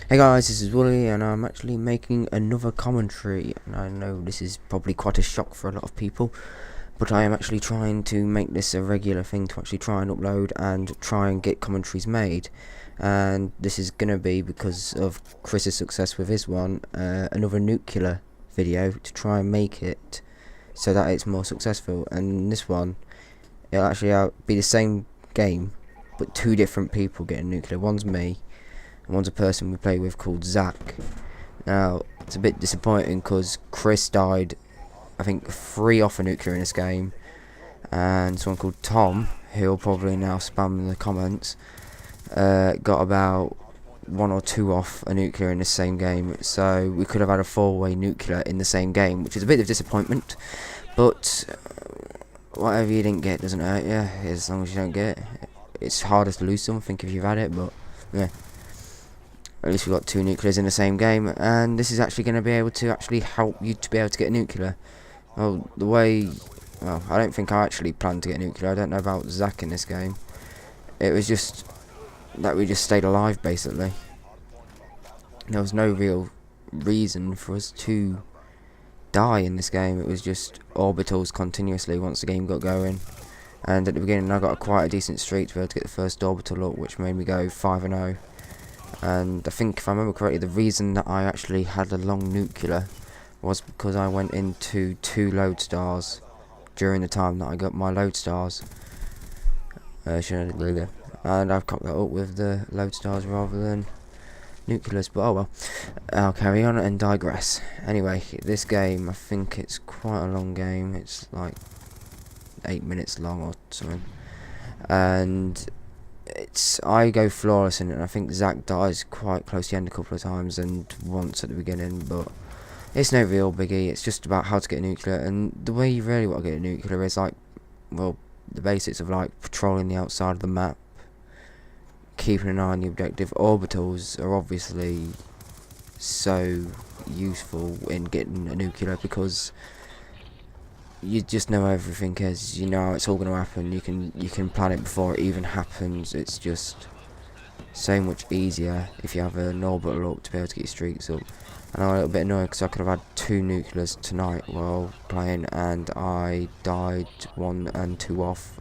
Hey guys, this is Wooly and I'm actually making another commentary, and I know this is probably quite a shock for a lot of people, but I am actually trying to make this a regular thing to actually try and upload and try and get commentaries made. And this is going to be because of Chris's success with his one, another nuclear video to try and make it so that it's more successful. And this one, it'll actually be the same game but two different people getting nuclear. One's me and one's a person we play with called Zach. Now, it's a bit disappointing because Chris died, I think, 3 off a nuclear in this game, and someone called Tom, who'll probably now spam in the comments, got about 1 or 2 off a nuclear in the same game. So we could have had a 4-way nuclear in the same game, which is a bit of disappointment, but whatever you didn't get doesn't hurt you, as long as you don't get it. It's harder to lose something if you've had it, but yeah. At least we've got 2 nuclears in the same game, and this is actually going to be able to actually help you to be able to get a nuclear. Well, I don't think I actually planned to get a nuclear. I don't know about Zach in this game. It was just that we just stayed alive, basically. There was no real reason for us to die in this game. It was just orbitals continuously once the game got going. And at the beginning I got quite a decent streak to be able to get the first orbital up, which made me go 5-0. And I think, if I remember correctly, the reason that I actually had a long nuclear was because I went into 2 load stars during the time that I got my load stars. And I've cocked that up with the load stars rather than nuclears, but oh well. I'll carry on and digress. Anyway, this game, I think it's quite a long game. It's like 8 minutes long or something. And I go flawless in it, and I think Zach dies quite close to the end a couple of times and once at the beginning, but it's no real biggie. It's just about how to get a nuclear, and the way you really want to get a nuclear is like, well, the basics of like patrolling the outside of the map, keeping an eye on the objective. Orbitals are obviously so useful in getting a nuclear because you just know everything is, you know how it's all going to happen. You can plan it before it even happens. It's just so much easier if you have an orbital up to be able to get your streaks up. And I'm a little bit annoyed because I could have had 2 nuclears tonight while playing, and I died 1 and 2 off,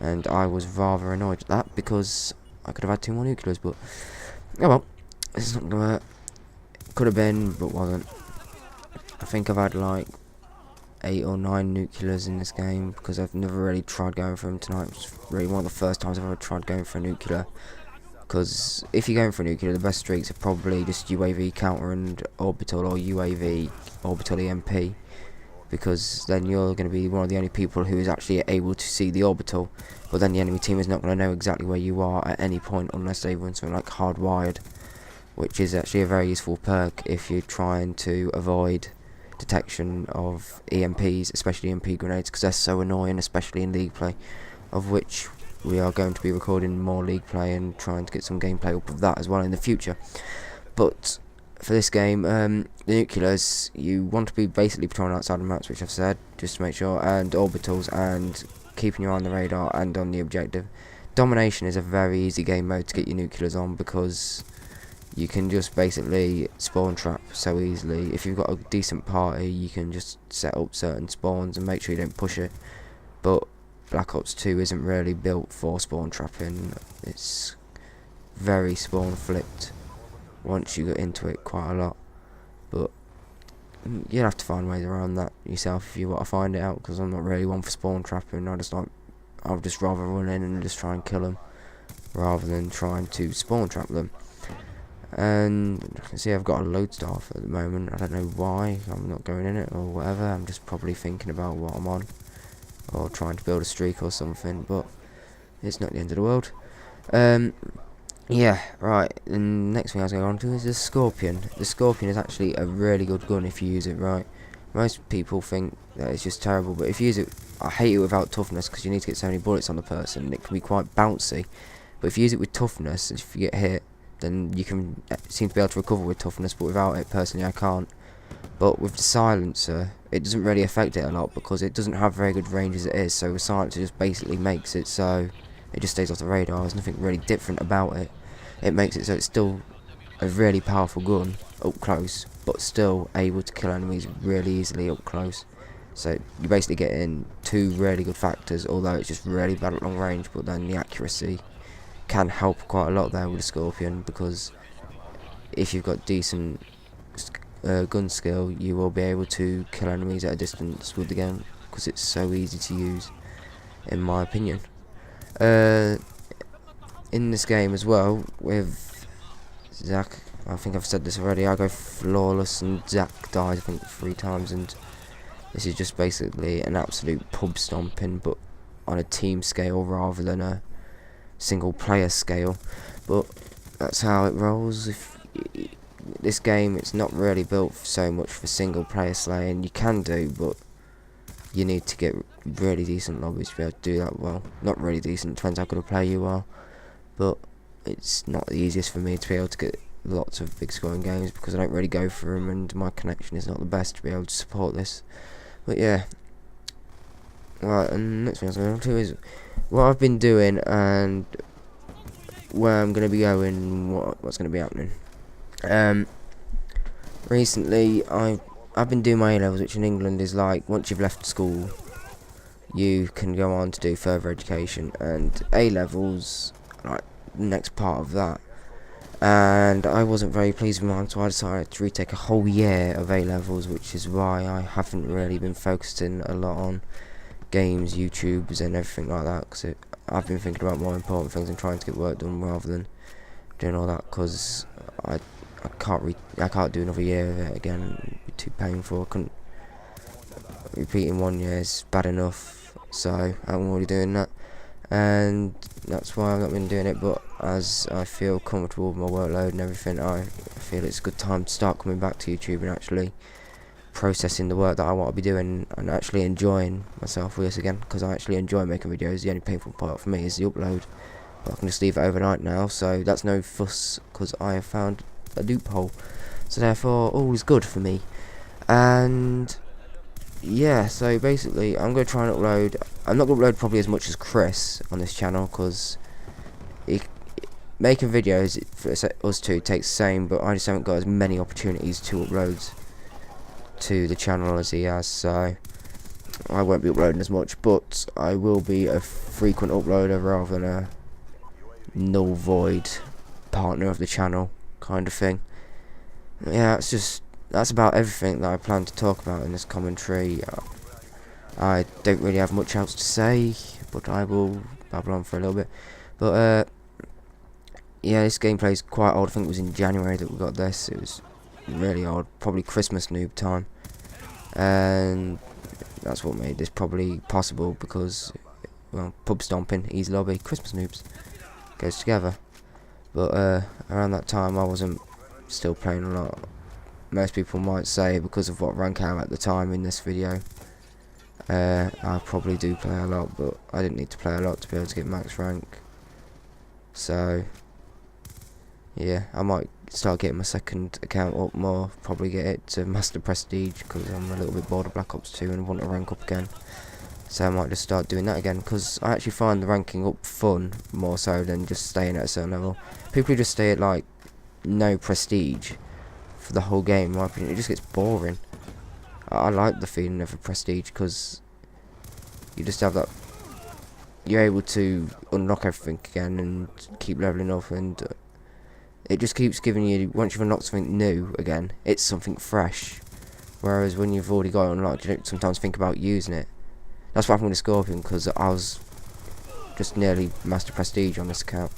and I was rather annoyed at that because I could have had 2 more nuclears. But oh well, it's not gonna hurt. Could have been, but wasn't. I think I've had like 8 or 9 nuclears in this game because I've never really tried going for them tonight. It's really one of the first times I've ever tried going for a nuclear, because if you're going for a nuclear, the best streaks are probably just UAV counter and orbital, or UAV orbital EMP, because then you're going to be one of the only people who is actually able to see the orbital, but then the enemy team is not going to know exactly where you are at any point unless they run something like hardwired, which is actually a very useful perk if you're trying to avoid detection of EMPs, especially EMP grenades, because they're so annoying, especially in league play, of which we are going to be recording more league play and trying to get some gameplay up of that as well in the future. But for this game, the nuclears, you want to be basically patrolling outside the maps, which I've said, just to make sure, and orbitals, and keeping your eye on the radar and on the objective. Domination is a very easy game mode to get your nuclears on because you can just basically spawn trap so easily. If you've got a decent party, you can just set up certain spawns and make sure you don't push it. But Black Ops 2 isn't really built for spawn trapping. It's very spawn flipped once you get into it quite a lot. But you'll have to find ways around that yourself if you want to find it out, because I'm not really one for spawn trapping. I'll just rather run in and just try and kill them rather than trying to spawn trap them. And you can see I've got a load star at the moment. I don't know why I'm not going in it or whatever. I'm just probably thinking about what I'm on, or trying to build a streak or something, but it's not the end of the world. Yeah, right, the next thing I was going on to is the Scorpion. The Scorpion is actually a really good gun if you use it right. Most people think that it's just terrible, but if you use it, I hate it without toughness because you need to get so many bullets on the person, and it can be quite bouncy. But if you use it with toughness, if you get hit, then you can seem to be able to recover with toughness, but without it, personally, I can't. But with the silencer, it doesn't really affect it a lot because it doesn't have very good range as it is, so the silencer just basically makes it so it just stays off the radar. There's nothing really different about it. It makes it so it's still a really powerful gun up close, but still able to kill enemies really easily up close. So you're basically getting two really good factors, although it's just really bad at long range, but then the accuracy can help quite a lot there with the Scorpion, because if you've got decent gun skill, you will be able to kill enemies at a distance with the gun, because it's so easy to use, in my opinion. In this game as well, with Zach, I think I've said this already, I go flawless and Zach dies I think 3 times, and this is just basically an absolute pub stomping, but on a team scale rather than a single player scale. But that's how it rolls. This game, it's not really built so much for single player slaying. You can do, but you need to get really decent lobbies to be able to do that well. Not really decent, depends how good a player you are, but it's not the easiest for me to be able to get lots of big scoring games, because I don't really go for them and my connection is not the best to be able to support this. But yeah, right, and next thing I was going to is what I've been doing and where I'm going to be going, what's going to be happening. Recently I've been doing my A-levels, which in England is like, once you've left school you can go on to do further education, and A-levels like the next part of that. And I wasn't very pleased with mine, so I decided to retake a whole year of A-levels, which is why I haven't really been focusing a lot on games, YouTubes and everything like that, because I've been thinking about more important things and trying to get work done rather than doing all that, because I can't do another year of it again. It'd be too painful. I couldn't. Repeating 1 year is bad enough, so I'm already doing that, and that's why I've not been doing it. But as I feel comfortable with my workload and everything, I feel it's a good time to start coming back to YouTube and actually processing the work that I want to be doing and actually enjoying myself with this again, because I actually enjoy making videos. The only painful part for me is the upload, but I can just leave it overnight now, so that's no fuss, because I have found a loophole, so therefore all is good for me. And yeah, so basically I'm going to try and upload. I'm not going to upload probably as much as Chris on this channel, because making videos for us two takes the same, but I just haven't got as many opportunities to upload to the channel as he has, so I won't be uploading as much, but I will be a frequent uploader rather than a null void partner of the channel kind of thing. Yeah, that's about everything that I plan to talk about in this commentary. I don't really have much else to say, but I will babble on for a little bit. But yeah, this gameplay is quite old. I think it was in January that we got this. It was really old, probably Christmas noob time, and that's what made this probably possible, because, well, pub stomping, easy lobby, Christmas noobs goes together. But around that time I wasn't still playing a lot. Most people might say because of what rank I am at the time in this video, I probably do play a lot, but I didn't need to play a lot to be able to get max rank. So yeah, I might start getting my second account up more, probably get it to Master Prestige, because I'm a little bit bored of Black Ops 2 and want to rank up again. So I might just start doing that again, because I actually find the ranking up fun more so than just staying at a certain level. People who just stay at like no prestige for the whole game, in my opinion, it just gets boring. I like the feeling of a prestige, because you just have that, you're able to unlock everything again and keep leveling up, and it just keeps giving you, once you've unlocked something new again, it's something fresh. Whereas when you've already got it unlocked, you don't sometimes think about using it. That's what happened with the Scorpion, because I was just nearly Master Prestige on this account,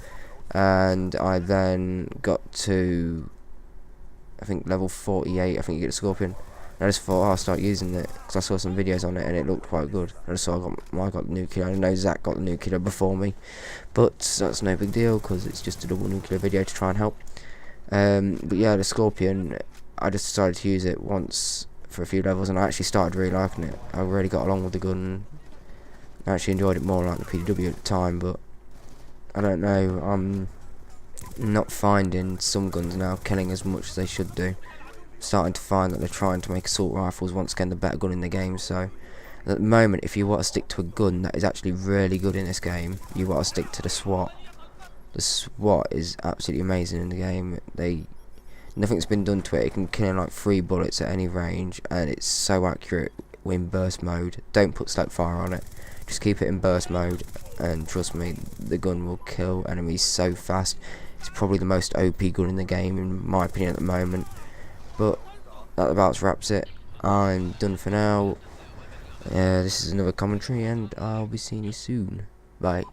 and I then got to, I think, level 48, I think you get the Scorpion, and I just thought, oh, I'll start using it, because I saw some videos on it and it looked quite good. I just saw I got the nuclear. I know Zach got the nuclear before me, but that's no big deal, because it's just a double nuclear video to try and help. But yeah, the Scorpion, I just decided to use it once for a few levels, and I actually started really liking it. I really got along with the gun. I actually enjoyed it more like the PW at the time, but I don't know, I'm not finding some guns now killing as much as they should do. Starting to find that they're trying to make assault rifles once again the better gun in the game. So at the moment, if you want to stick to a gun that is actually really good in this game, you want to stick to the SWAT. The SWAT is absolutely amazing in the game. Nothing's been done to it. It can kill in like 3 bullets at any range, and it's so accurate in burst mode. Don't put slope fire on it. Just keep it in burst mode, and trust me, the gun will kill enemies so fast. It's probably the most OP gun in the game, in my opinion, at the moment. But that about wraps it. I'm done for now. This is another commentary, and I'll be seeing you soon. Bye.